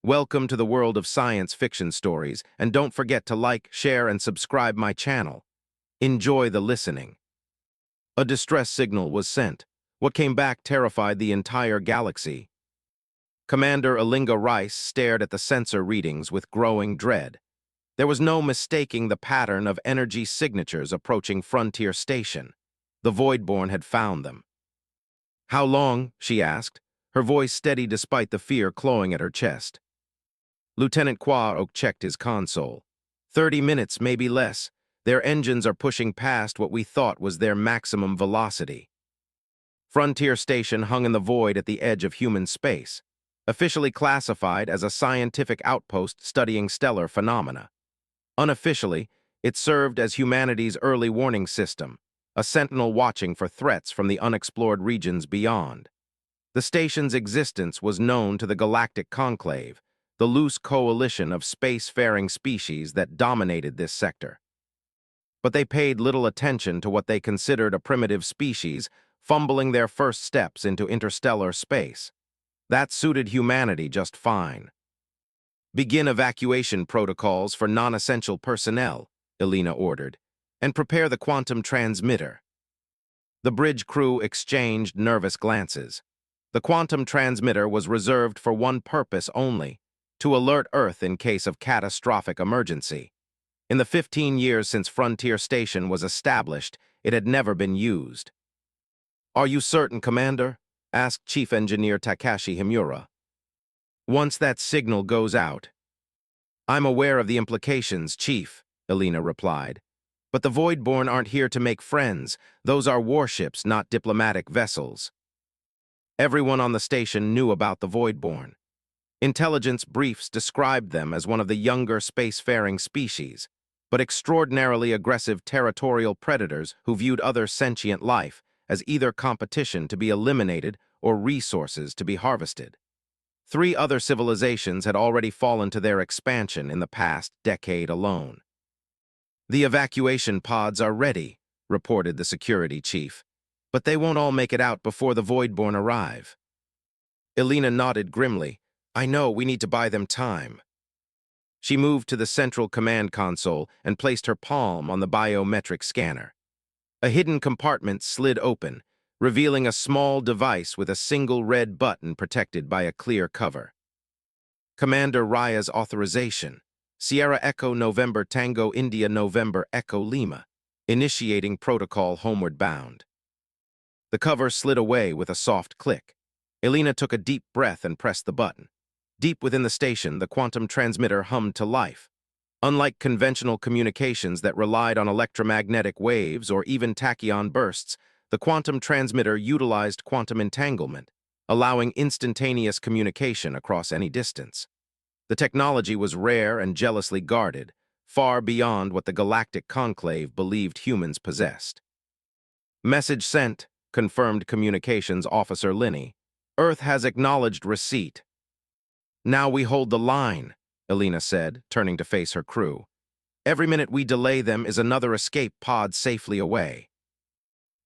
Welcome to the world of science fiction stories, and don't forget to like, share, and subscribe my channel. Enjoy the listening. A distress signal was sent. What came back terrified the entire galaxy. Commander Alinga Rice stared at the sensor readings with growing dread. There was no mistaking the pattern of energy signatures approaching Frontier Station. The Voidborn had found them. "How long?" she asked, her voice steady despite the fear clawing at her chest. Lieutenant Quark checked his console. 30 minutes, maybe less. Their engines are pushing past what we thought was their maximum velocity. Frontier Station hung in the void at the edge of human space, officially classified as a scientific outpost studying stellar phenomena. Unofficially, it served as humanity's early warning system, a sentinel watching for threats from the unexplored regions beyond. The station's existence was known to the Galactic Conclave, the loose coalition of spacefaring species that dominated this sector. But they paid little attention to what they considered a primitive species fumbling their first steps into interstellar space. That suited humanity just fine. "Begin evacuation protocols for non-essential personnel," Elena ordered, "and prepare the quantum transmitter." The bridge crew exchanged nervous glances. The quantum transmitter was reserved for one purpose only: to alert Earth in case of catastrophic emergency. In the 15 years since Frontier Station was established, it had never been used. "Are you certain, Commander?" asked Chief Engineer Takashi Himura. "Once that signal goes out." "I'm aware of the implications, Chief," Elena replied. "But the Voidborn aren't here to make friends. Those are warships, not diplomatic vessels." Everyone on the station knew about the Voidborn. Intelligence briefs described them as one of the younger spacefaring species, but extraordinarily aggressive territorial predators who viewed other sentient life as either competition to be eliminated or resources to be harvested. 3 other civilizations had already fallen to their expansion in the past decade alone. "The evacuation pods are ready," reported the security chief, "but they won't all make it out before the Voidborn arrive." Elena nodded grimly. "I know, we need to buy them time." She moved to the central command console and placed her palm on the biometric scanner. A hidden compartment slid open, revealing a small device with a single red button protected by a clear cover. "Commander Raya's authorization. Sierra Echo November Tango India November Echo Lima. Initiating protocol homeward bound." The cover slid away with a soft click. Elena took a deep breath and pressed the button. Deep within the station, the quantum transmitter hummed to life. Unlike conventional communications that relied on electromagnetic waves or even tachyon bursts, the quantum transmitter utilized quantum entanglement, allowing instantaneous communication across any distance. The technology was rare and jealously guarded, far beyond what the Galactic Conclave believed humans possessed. "Message sent," confirmed Communications Officer Linney. "Earth has acknowledged receipt." "Now we hold the line," Elena said, turning to face her crew. "Every minute we delay them is another escape pod safely away."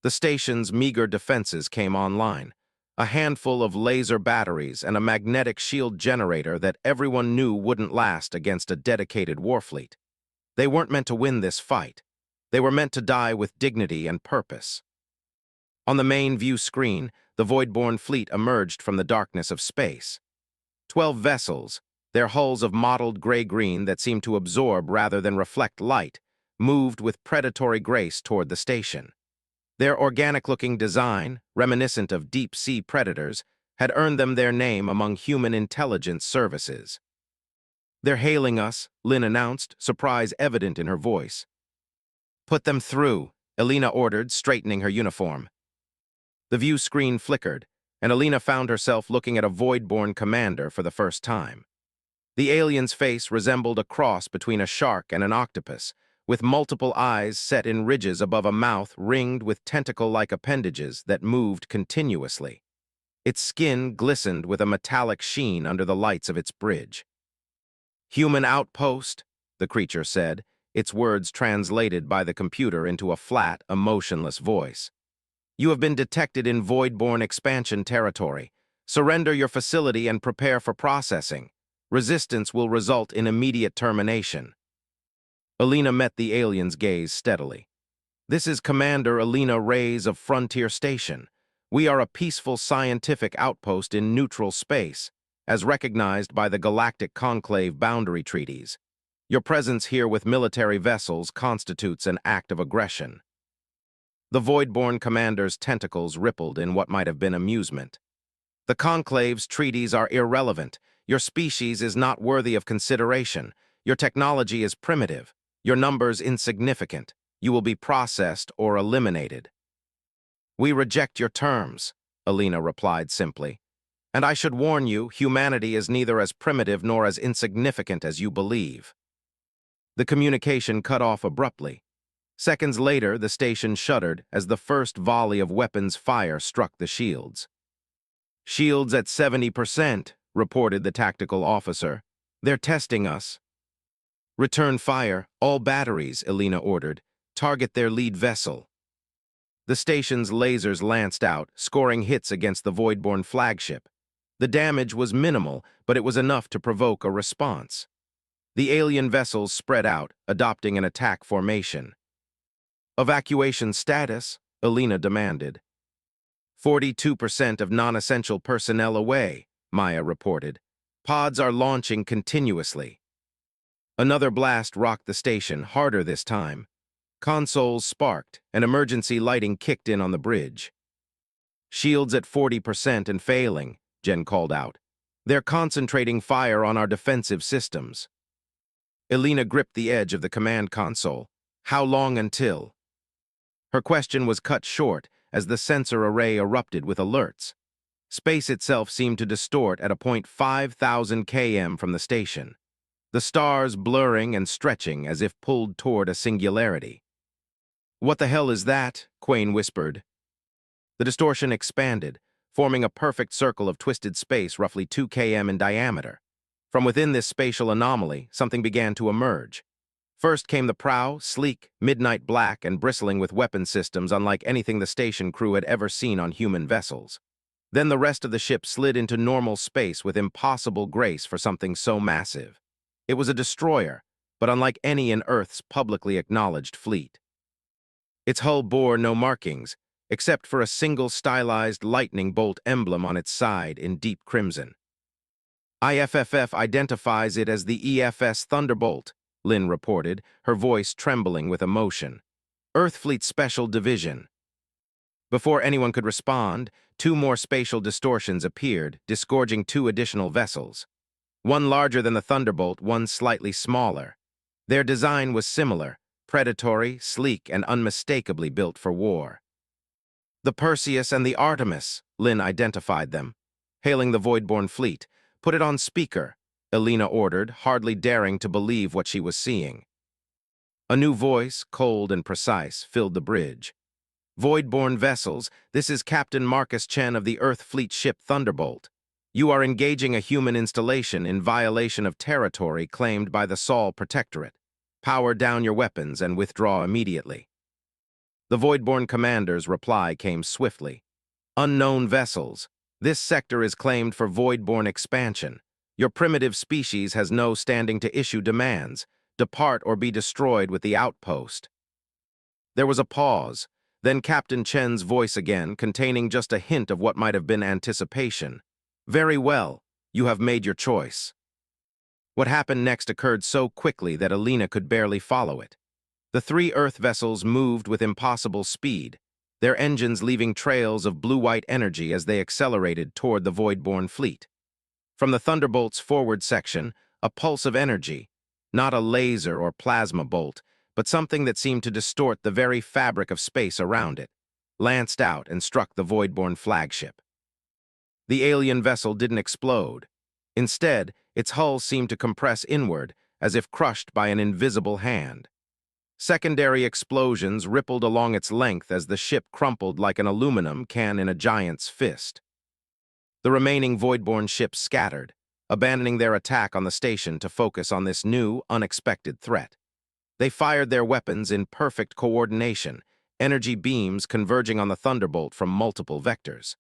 The station's meager defenses came online. A handful of laser batteries and a magnetic shield generator that everyone knew wouldn't last against a dedicated warfleet. They weren't meant to win this fight. They were meant to die with dignity and purpose. On the main view screen, the Voidborn fleet emerged from the darkness of space. 12 vessels, their hulls of mottled gray-green that seemed to absorb rather than reflect light, moved with predatory grace toward the station. Their organic-looking design, reminiscent of deep-sea predators, had earned them their name among human intelligence services. "They're hailing us," Lynn announced, surprise evident in her voice. "Put them through," Elena ordered, straightening her uniform. The view screen flickered, and Elena found herself looking at a Voidborn commander for the first time. The alien's face resembled a cross between a shark and an octopus, with multiple eyes set in ridges above a mouth ringed with tentacle-like appendages that moved continuously. Its skin glistened with a metallic sheen under the lights of its bridge. "Human outpost," the creature said, its words translated by the computer into a flat, emotionless voice. "You have been detected in Voidborn expansion territory. Surrender your facility and prepare for processing. Resistance will result in immediate termination. Alina met the alien's gaze steadily. This is Commander Alina Reyes of Frontier Station. We are a peaceful scientific outpost in neutral space, as recognized by the Galactic Conclave boundary treaties. Your presence here with military vessels constitutes an act of aggression. The Voidborn commander's tentacles rippled in what might have been amusement. The Conclave's treaties are irrelevant. Your species is not worthy of consideration. Your technology is primitive. Your numbers insignificant. You will be processed or eliminated. We reject your terms, Alina replied simply. And I should warn you, humanity is neither as primitive nor as insignificant as you believe. The communication cut off abruptly. Seconds later, the station shuddered as the first volley of weapons fire struck the shields. Shields at 70%, reported the tactical officer. They're testing us. Return fire, all batteries, Alina ordered. Target their lead vessel. The station's lasers lanced out, scoring hits against the Voidborn flagship. The damage was minimal, but it was enough to provoke a response. The alien vessels spread out, adopting an attack formation. Evacuation status, Alina demanded. 42% of non-essential personnel away, Maya reported. Pods are launching continuously. Another blast rocked the station, harder this time. Consoles sparked, and emergency lighting kicked in on the bridge. Shields at 40% and failing, Jen called out. They're concentrating fire on our defensive systems. Alina gripped the edge of the command console. How long until? Her question was cut short as the sensor array erupted with alerts. Space itself seemed to distort at a point 5,000 km from the station, the stars blurring and stretching as if pulled toward a singularity. What the hell is that? Quayne whispered. The distortion expanded, forming a perfect circle of twisted space roughly 2 km in diameter. From within this spatial anomaly, something began to emerge. First came the prow, sleek, midnight black, and bristling with weapon systems unlike anything the station crew had ever seen on human vessels. Then the rest of the ship slid into normal space with impossible grace for something so massive. It was a destroyer, but unlike any in Earth's publicly acknowledged fleet. Its hull bore no markings, except for a single stylized lightning bolt emblem on its side in deep crimson. IFFF identifies it as the EFS Thunderbolt, Lynn reported, her voice trembling with emotion. Earth Fleet Special Division. Before anyone could respond, 2 more spatial distortions appeared, disgorging 2 additional vessels. One larger than the Thunderbolt, one slightly smaller. Their design was similar, predatory, sleek, and unmistakably built for war. The Perseus and the Artemis, Lynn identified them. Hailing the Voidborn fleet, put it on speaker, Alina ordered, hardly daring to believe what she was seeing. A new voice, cold and precise, filled the bridge. Voidborn vessels, this is Captain Marcus Chen of the Earth Fleet ship Thunderbolt. You are engaging a human installation in violation of territory claimed by the Sol Protectorate. Power down your weapons and withdraw immediately. The Voidborn commander's reply came swiftly. Unknown vessels. This sector is claimed for Voidborn expansion. Your primitive species has no standing to issue demands. Depart or be destroyed with the outpost. There was a pause, then Captain Chen's voice again, containing just a hint of what might have been anticipation. Very well, you have made your choice. What happened next occurred so quickly that Alina could barely follow it. The 3 Earth vessels moved with impossible speed, their engines leaving trails of blue-white energy as they accelerated toward the Voidborn fleet. From the Thunderbolt's forward section, a pulse of energy, not a laser or plasma bolt, but something that seemed to distort the very fabric of space around it, lanced out and struck the Voidborn flagship. The alien vessel didn't explode. Instead, its hull seemed to compress inward, as if crushed by an invisible hand. Secondary explosions rippled along its length as the ship crumpled like an aluminum can in a giant's fist. The remaining Voidborn ships scattered, abandoning their attack on the station to focus on this new, unexpected threat. They fired their weapons in perfect coordination, energy beams converging on the Thunderbolt from multiple vectors.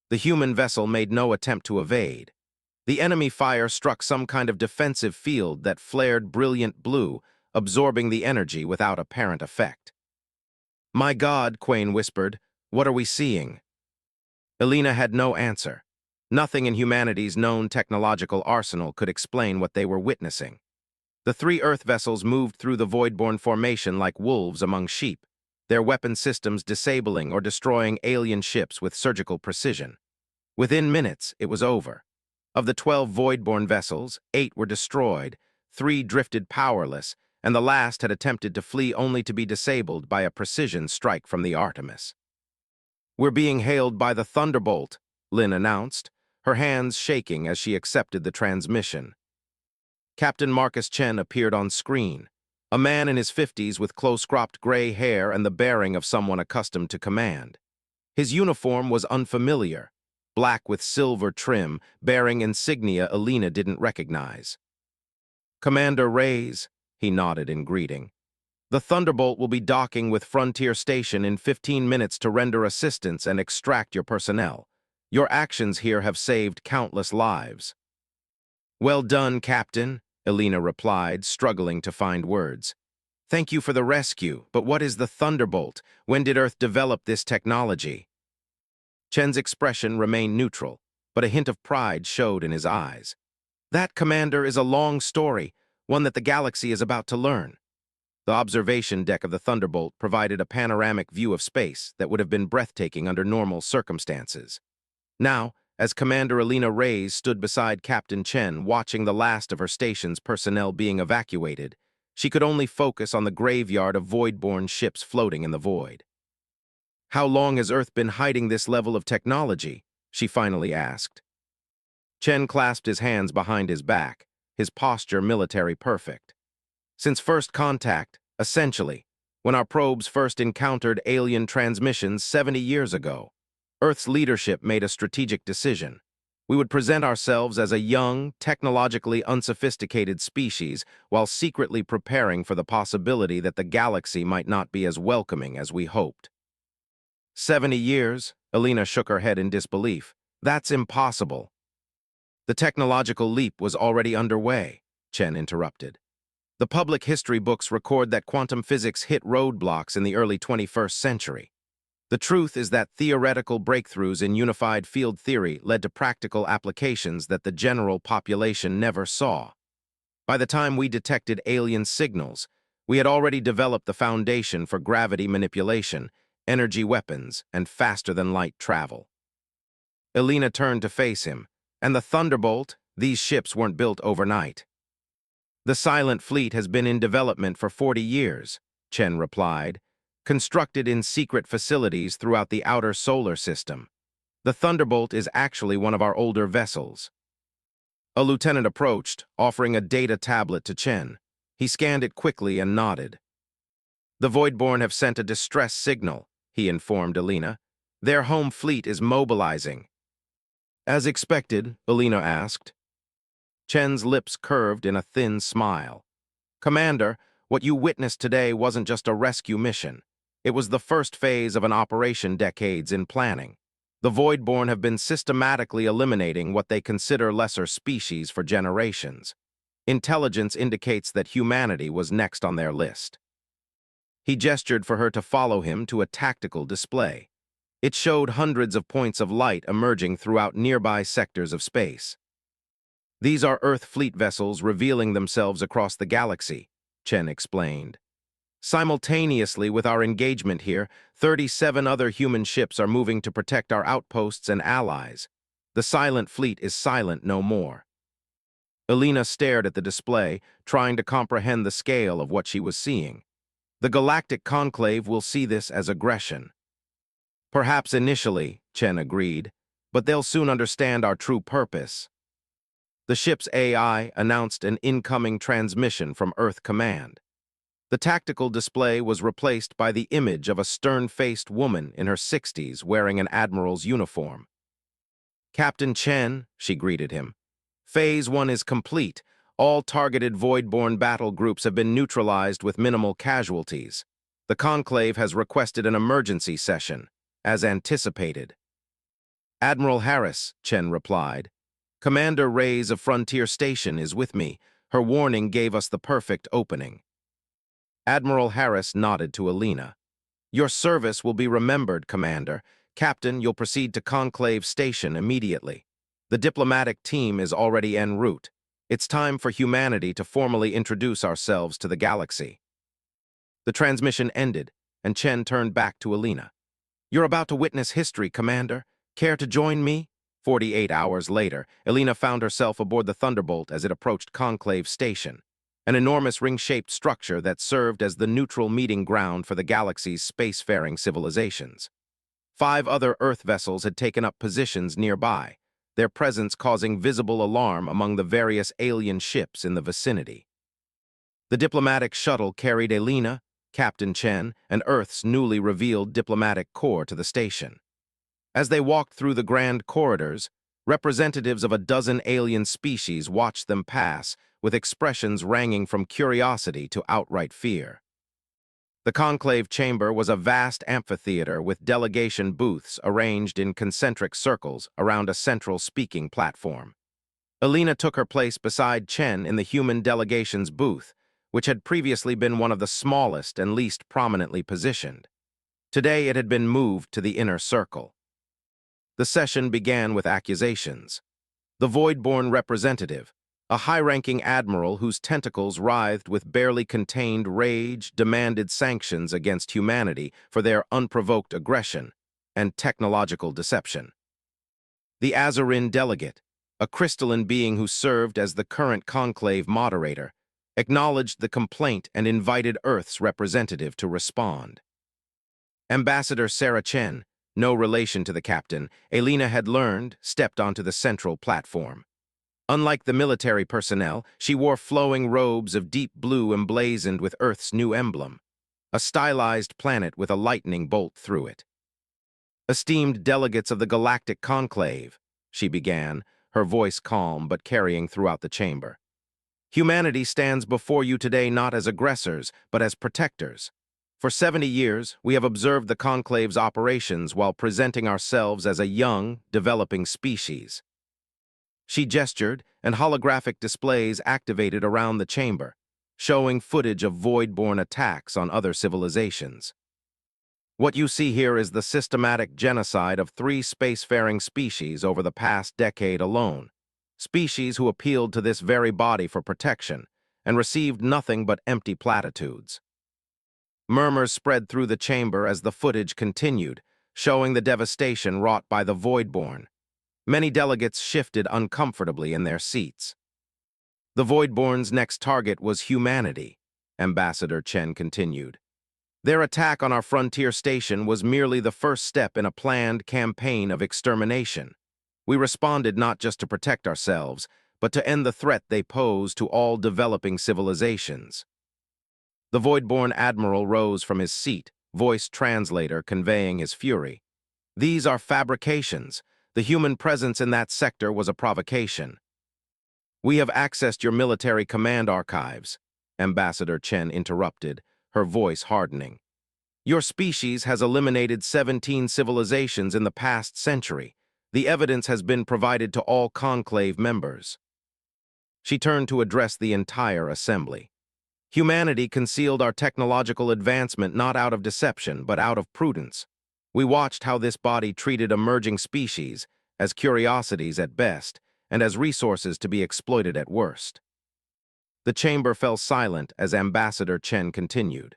The human vessel made no attempt to evade. The enemy fire struck some kind of defensive field that flared brilliant blue, absorbing the energy without apparent effect. "My God," Quain whispered, "what are we seeing?" Elena had no answer. Nothing in humanity's known technological arsenal could explain what they were witnessing. The three Earth vessels moved through the void-born formation like wolves among sheep, their weapon systems disabling or destroying alien ships with surgical precision. Within minutes, it was over. Of the 12 void-born vessels, 8 were destroyed, 3 drifted powerless, and the last had attempted to flee only to be disabled by a precision strike from the Artemis. "We're being hailed by the Thunderbolt," Lynn announced, her hands shaking as she accepted the transmission. Captain Marcus Chen appeared on screen, a man in his 50s with close-cropped gray hair and the bearing of someone accustomed to command. His uniform was unfamiliar, black with silver trim, bearing insignia Elena didn't recognize. "Commander Reyes," he nodded in greeting. "The Thunderbolt will be docking with Frontier Station in 15 minutes to render assistance and extract your personnel. Your actions here have saved countless lives." "Well done, Captain," Elena replied, struggling to find words. "Thank you for the rescue, but what is the Thunderbolt? When did Earth develop this technology?" Chen's expression remained neutral, but a hint of pride showed in his eyes. "That, Commander, is a long story, one that the galaxy is about to learn." The observation deck of the Thunderbolt provided a panoramic view of space that would have been breathtaking under normal circumstances. Now, as Commander Elena Reyes stood beside Captain Chen watching the last of her station's personnel being evacuated, she could only focus on the graveyard of void-born ships floating in the void. "How long has Earth been hiding this level of technology?" she finally asked. Chen clasped his hands behind his back, his posture military perfect. "Since first contact, essentially, when our probes first encountered alien transmissions 70 years ago. Earth's leadership made a strategic decision. We would present ourselves as a young, technologically unsophisticated species while secretly preparing for the possibility that the galaxy might not be as welcoming as we hoped." 70 years? Elena shook her head in disbelief. "That's impossible." "The technological leap was already underway," Chen interrupted. "The public history books record that quantum physics hit roadblocks in the early 21st century. The truth is that theoretical breakthroughs in unified field theory led to practical applications that the general population never saw. By the time we detected alien signals, we had already developed the foundation for gravity manipulation, energy weapons, and faster-than-light travel." Elena turned to face him. "And the Thunderbolt? These ships weren't built overnight." "The Silent Fleet has been in development for 40 years, Chen replied, "constructed in secret facilities throughout the outer solar system. The Thunderbolt is actually one of our older vessels." A lieutenant approached, offering a data tablet to Chen. He scanned it quickly and nodded. "The Voidborn have sent a distress signal," he informed Elena. "Their home fleet is mobilizing." "As expected?" Elena asked. Chen's lips curved in a thin smile. "Commander, what you witnessed today wasn't just a rescue mission. It was the first phase of an operation decades in planning. The Voidborn have been systematically eliminating what they consider lesser species for generations. Intelligence indicates that humanity was next on their list." He gestured for her to follow him to a tactical display. It showed hundreds of points of light emerging throughout nearby sectors of space. "These are Earth fleet vessels revealing themselves across the galaxy," Chen explained. "Simultaneously with our engagement here, 37 other human ships are moving to protect our outposts and allies. The Silent Fleet is silent no more." Elena stared at the display, trying to comprehend the scale of what she was seeing. "The Galactic Conclave will see this as aggression." "Perhaps initially," Chen agreed, "but they'll soon understand our true purpose." The ship's AI announced an incoming transmission from Earth Command. The tactical display was replaced by the image of a stern-faced woman in her 60s wearing an admiral's uniform. "Captain Chen," she greeted him. "Phase 1 is complete. All targeted Voidborn battle groups have been neutralized with minimal casualties. The Conclave has requested an emergency session, as anticipated." "Admiral Harris," Chen replied. Commander Reyes of Frontier Station is with me. Her warning gave us the perfect opening. Admiral Harris nodded to Alina. Your service will be remembered, Commander. Captain, you'll proceed to Conclave Station immediately. The diplomatic team is already en route. It's time for humanity to formally introduce ourselves to the galaxy. The transmission ended, and Chen turned back to Alina. You're about to witness history, Commander. Care to join me? 48 hours later, Alina found herself aboard the Thunderbolt as it approached Conclave Station, an enormous ring-shaped structure that served as the neutral meeting ground for the galaxy's spacefaring civilizations. 5 other Earth vessels had taken up positions nearby, their presence causing visible alarm among the various alien ships in the vicinity. The diplomatic shuttle carried Alina, Captain Chen, and Earth's newly revealed diplomatic corps to the station. As they walked through the grand corridors, representatives of a dozen alien species watched them pass, with expressions ranging from curiosity to outright fear. The conclave chamber was a vast amphitheater with delegation booths arranged in concentric circles around a central speaking platform. Alina took her place beside Chen in the human delegation's booth, which had previously been one of the smallest and least prominently positioned. Today it had been moved to the inner circle. The session began with accusations. The Voidborn representative, a high-ranking admiral whose tentacles writhed with barely contained rage, demanded sanctions against humanity for their unprovoked aggression and technological deception. The Azarin delegate, a crystalline being who served as the current conclave moderator, acknowledged the complaint and invited Earth's representative to respond. Ambassador Sarah Chen, no relation to the captain, Alina had learned, stepped onto the central platform. Unlike the military personnel, she wore flowing robes of deep blue emblazoned with Earth's new emblem, a stylized planet with a lightning bolt through it. Esteemed delegates of the Galactic Conclave, she began, her voice calm but carrying throughout the chamber. Humanity stands before you today not as aggressors, but as protectors. For 70 years, we have observed the Conclave's operations while presenting ourselves as a young, developing species. She gestured, and holographic displays activated around the chamber, showing footage of void-born attacks on other civilizations. What you see here is the systematic genocide of 3 spacefaring species over the past decade alone, species who appealed to this very body for protection and received nothing but empty platitudes. Murmurs spread through the chamber as the footage continued, showing the devastation wrought by the Voidborn. Many delegates shifted uncomfortably in their seats. The Voidborn's next target was humanity, Ambassador Chen continued. Their attack on our frontier station was merely the first step in a planned campaign of extermination. We responded not just to protect ourselves, but to end the threat they pose to all developing civilizations. The Voidborn admiral rose from his seat, voice translator conveying his fury. These are fabrications. The human presence in that sector was a provocation. We have accessed your military command archives, Ambassador Chen interrupted, her voice hardening. Your species has eliminated 17 civilizations in the past century. The evidence has been provided to all conclave members. She turned to address the entire assembly. Humanity concealed our technological advancement not out of deception, but out of prudence. We watched how this body treated emerging species as curiosities at best and as resources to be exploited at worst. The chamber fell silent as Ambassador Chen continued.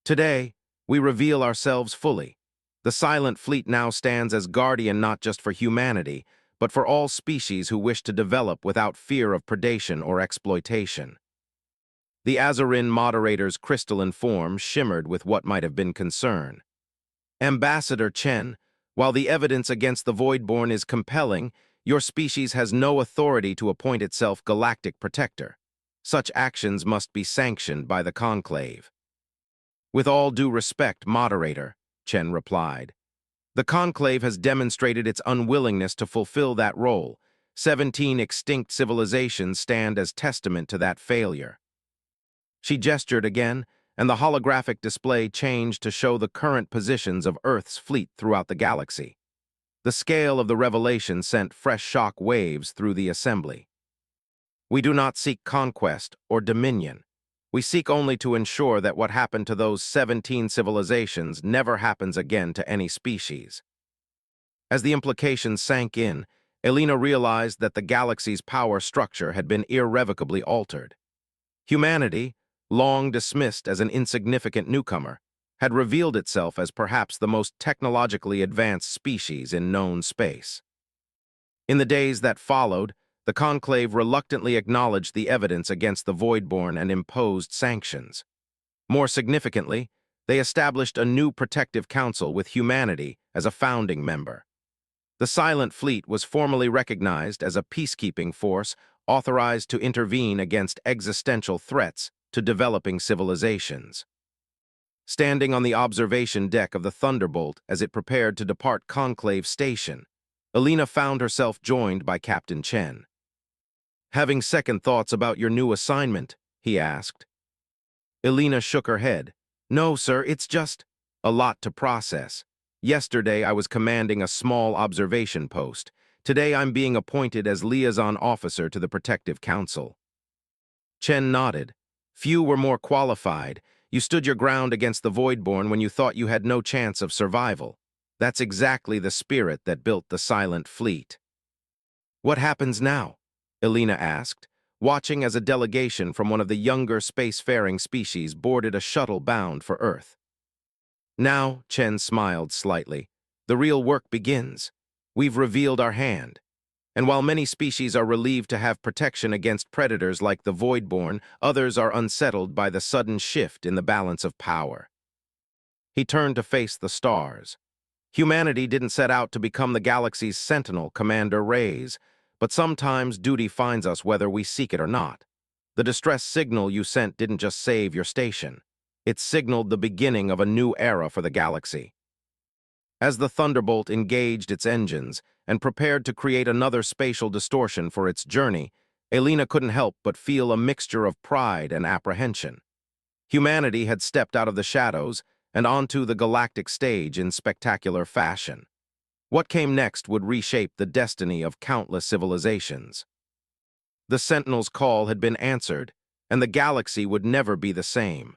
Today, we reveal ourselves fully. The Silent Fleet now stands as guardian not just for humanity, but for all species who wish to develop without fear of predation or exploitation. The Azarin moderator's crystalline form shimmered with what might have been concern. Ambassador Chen, while the evidence against the Voidborn is compelling, your species has no authority to appoint itself galactic protector. Such actions must be sanctioned by the Conclave. With all due respect, moderator, Chen replied. The Conclave has demonstrated its unwillingness to fulfill that role. 17 extinct civilizations stand as testament to that failure. She gestured again, and the holographic display changed to show the current positions of Earth's fleet throughout the galaxy. The scale of the revelation sent fresh shock waves through the assembly. We do not seek conquest or dominion. We seek only to ensure that what happened to those 17 civilizations never happens again to any species. As the implications sank in, Elena realized that the galaxy's power structure had been irrevocably altered. Humanity, long dismissed as an insignificant newcomer, had revealed itself as perhaps the most technologically advanced species in known space. In the days that followed, the Conclave reluctantly acknowledged the evidence against the Voidborn and imposed sanctions. More significantly, they established a new protective council with humanity as a founding member. The Silent Fleet was formally recognized as a peacekeeping force authorized to intervene against existential threats to developing civilizations. Standing on the observation deck of the Thunderbolt as it prepared to depart Conclave Station, Elena found herself joined by Captain Chen. "Having second thoughts about your new assignment?" he asked. Elena shook her head. "No, sir, it's just a lot to process. Yesterday, I was commanding a small observation post. Today, I'm being appointed as liaison officer to the Protective Council." Chen nodded. "Few were more qualified. You stood your ground against the Voidborn when you thought you had no chance of survival. That's exactly the spirit that built the Silent Fleet." "What happens now?" Elena asked, watching as a delegation from one of the younger spacefaring species boarded a shuttle bound for Earth. "Now," Chen smiled slightly, "the real work begins. We've revealed our hand. And while many species are relieved to have protection against predators like the Voidborn, others are unsettled by the sudden shift in the balance of power." He turned to face the stars. "Humanity didn't set out to become the galaxy's sentinel, Commander Reyes, but sometimes duty finds us whether we seek it or not. The distress signal you sent didn't just save your station. It signaled the beginning of a new era for the galaxy." As the Thunderbolt engaged its engines and prepared to create another spatial distortion for its journey, Elena couldn't help but feel a mixture of pride and apprehension. Humanity had stepped out of the shadows and onto the galactic stage in spectacular fashion. What came next would reshape the destiny of countless civilizations. The Sentinel's call had been answered, and the galaxy would never be the same.